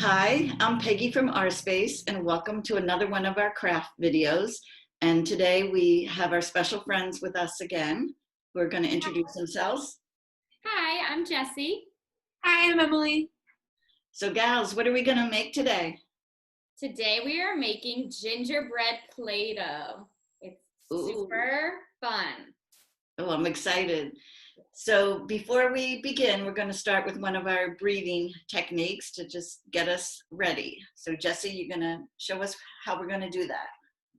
Hi, I'm Peggy from Our Space, and welcome to another one of our craft videos. And today we have our special friends with us again, who are going to introduce themselves. Hi, I'm Jessie. Hi, I'm Emily. So gals, what are we going to make today? Today we are making gingerbread Play-Doh. It's super fun. Oh, I'm excited. So before we begin, we're going to start with one of our breathing techniques to just get us ready. So Jessie, you're going to show us how we're going to do that.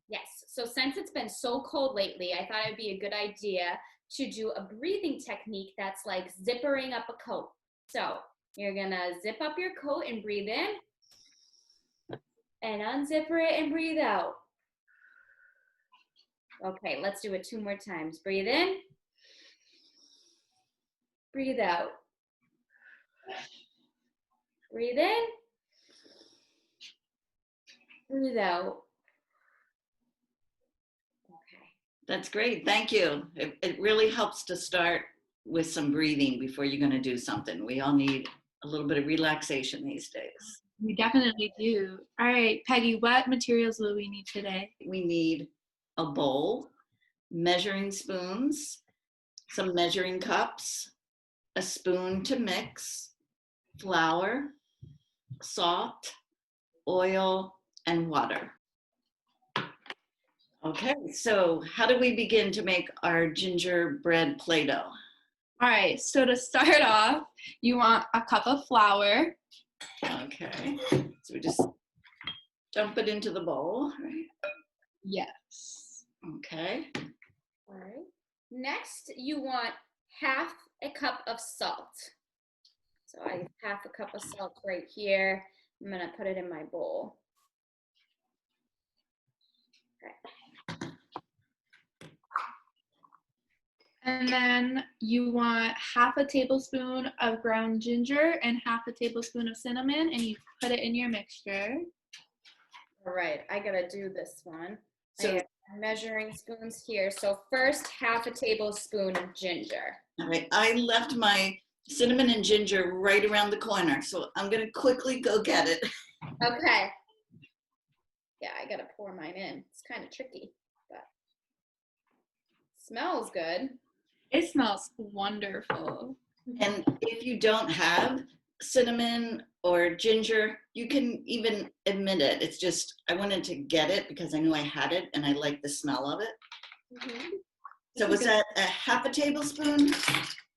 Yes, so since it's been so cold lately, I thought it'd be a good idea to do a breathing technique that's like zippering up a coat. So you're going to zip up your coat and breathe in, and unzipper it and breathe out. Okay, let's do it 2 more times. Breathe in. Breathe out. Breathe in. Breathe out. Okay. That's great. Thank you. It really helps to start with some breathing before you're going to do something. We all need a little bit of relaxation these days. We definitely do. All right, Peggy, what materials will we need today? We need a bowl, measuring spoons, some measuring cups, a spoon to mix, flour, salt, oil, and water. Okay, so how do we begin to make our gingerbread Play-Doh? All right, so to start off, you want a cup of flour. Okay, so we just dump it into the bowl, right? Yes. Okay. All right. Next, you want half a cup of salt. So I have half a cup of salt right here. I'm gonna put it in my bowl. Okay. And then you want half a tablespoon of ground ginger and half a tablespoon of cinnamon, and you put it in your mixture. All right, I gotta do this one. So, I have measuring spoons here. So first, half a tablespoon of ginger. all right, I left my cinnamon and ginger right around the corner, so I'm gonna quickly go get it. Okay. Yeah, I gotta pour mine in. It's kind of tricky, but smells good. It smells wonderful. And if you don't have cinnamon or ginger, you can even omit it. It's just, I wanted to get it because I knew I had it and I like the smell of it. Mm-hmm. So was that a half a tablespoon?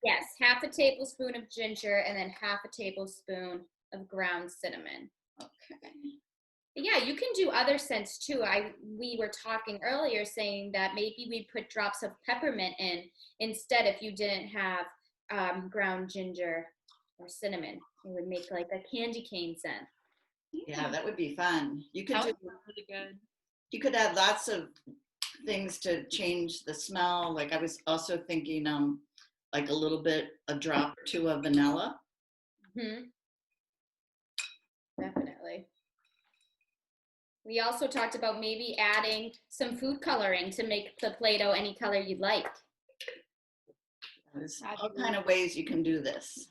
Yes, half a tablespoon of ginger and then half a tablespoon of ground cinnamon. Okay. Yeah, you can do other scents too. We were talking earlier saying that maybe we'd put drops of peppermint in instead if you didn't have ground ginger or cinnamon. It would make like a candy cane scent. Yeah, that would be fun. You could That do would be really good. You could add lots of things to change the smell. Like I was also thinking like a drop or two of vanilla. Mm-hmm. Definitely. We also talked about maybe adding some food coloring to make the Play-Doh any color you'd like. There's all kind of ways you can do this.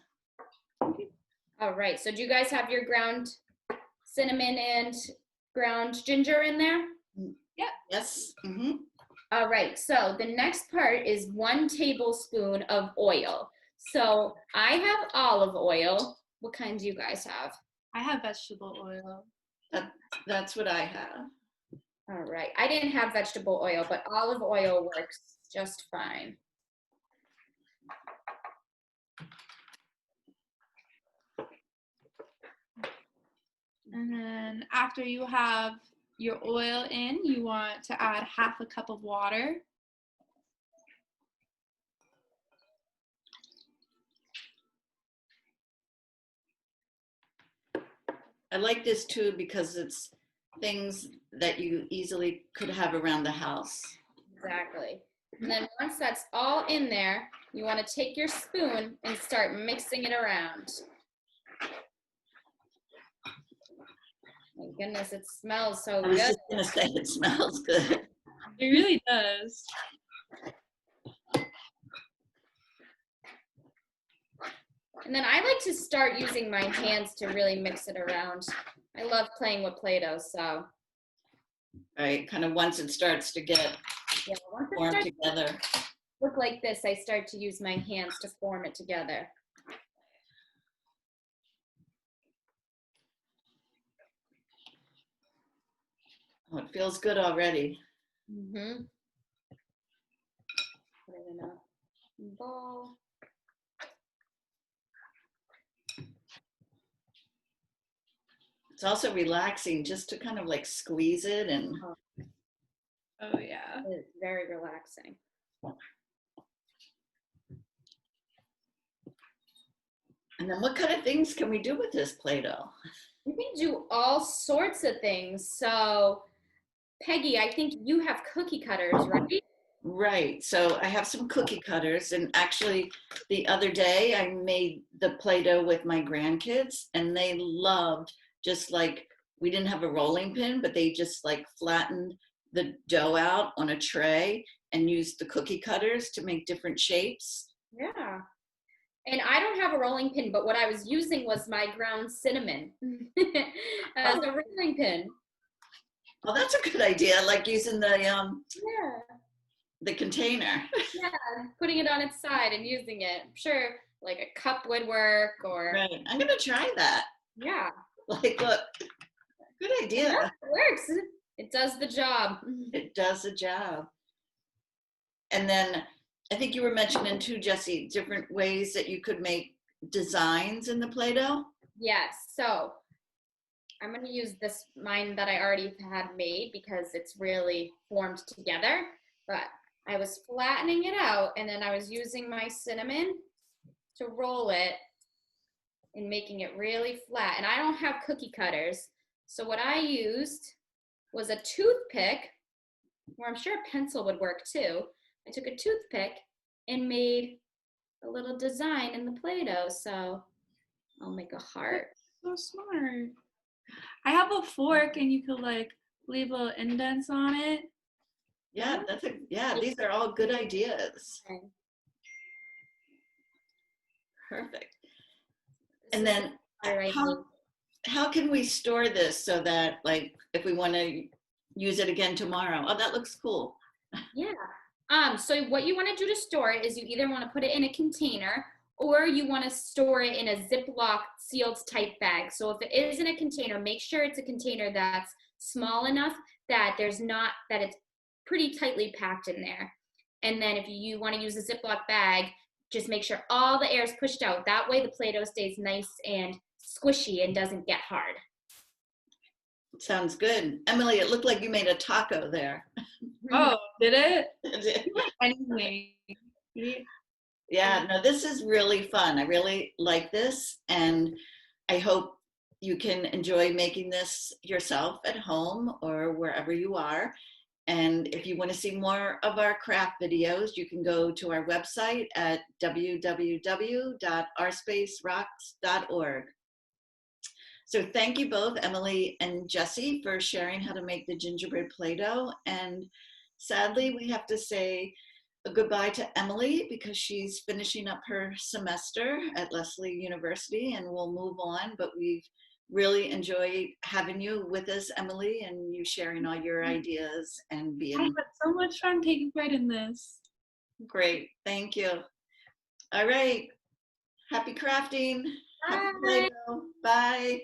All right, so do you guys have your ground cinnamon and ground ginger in there? Yep. Yes. Mm-hmm. All right, so the next part is 1 tablespoon of oil. So I have olive oil. What kind do you guys have? I have vegetable oil. That's what I have. All right, I didn't have vegetable oil, but olive oil works just fine. And then after you have your oil in, you want to add half a cup of water. I like this too because it's things that you easily could have around the house. Exactly. And then once that's all in there, you want to take your spoon and start mixing it around. My goodness, it smells so I was good. just gonna say it smells good. It really does. And then I like to start using my hands to really mix it around. I love playing with Play-Doh, so. Right, kind of once it starts to get Yeah, once it formed starts together. to look like this, I start to use my hands to form it together. Oh, it feels good already. Mm-hmm. Put it in a bowl. It's also relaxing just to kind of like squeeze it and Oh yeah. It's very relaxing. and then what kind of things can we do with this Play-Doh? You can do all sorts of things. So, Peggy, I think you have cookie cutters, right? Right, so I have some cookie cutters, and actually the other day I made the Play-Doh with my grandkids, and they loved, just like, we didn't have a rolling pin, but they just like flattened the dough out on a tray and used the cookie cutters to make different shapes. Yeah. And I don't have a rolling pin, but what I was using was my ground cinnamon as a rolling pin. Well, that's a good idea, like using Yeah. the container. Yeah, putting it on its side and using it. I'm sure like a cup would work or Right, I'm gonna try that. yeah. Like, look, good Yeah, idea. it works. It does the job. It does the job. And then I think you were mentioning too, Jessie, different ways that you could make designs in the Play-Doh. Yes. So I'm going to use this mine that I already had made because it's really formed together. But I was flattening it out and then I was using my cinnamon to roll it and making it really flat. And I don't have cookie cutters. So what I used was a toothpick, or I'm sure a pencil would work too. I took a toothpick and made a little design in the Play-Doh. So I'll make a heart. So smart. I have a fork and you could like leave little indents on it. Yeah, these are all good ideas. Okay. Perfect. And then Right. how can we store this so that, like, if we want to use it again tomorrow? Oh, that looks cool. Yeah. So what you want to do to store it is you either want to put it in a container or you want to store it in a Ziploc sealed type bag. So if it is in a container, make sure it's a container that's small enough that it's pretty tightly packed in there. And then if you want to use a Ziploc bag, just make sure all the air is pushed out. That way the Play-Doh stays nice and squishy and doesn't get hard. Sounds good. Emily, it looked like you made a taco there. Oh, did it? Anyway. Yeah, no, this is really fun. I really like this, and I hope you can enjoy making this yourself at home or wherever you are. And if you want to see more of our craft videos, you can go to our website at www.ourspacerocks.org. So thank you both, Emily and Jessie, for sharing how to make the gingerbread Play-Doh. And sadly, we have to say a goodbye to Emily because she's finishing up her semester at Lesley University and we'll move on. But we've really enjoyed having you with us, Emily, and you sharing all your ideas and I being had so much fun taking part in this. great. Thank you. All right. Happy crafting. Happy Bye. Play-Doh. Bye.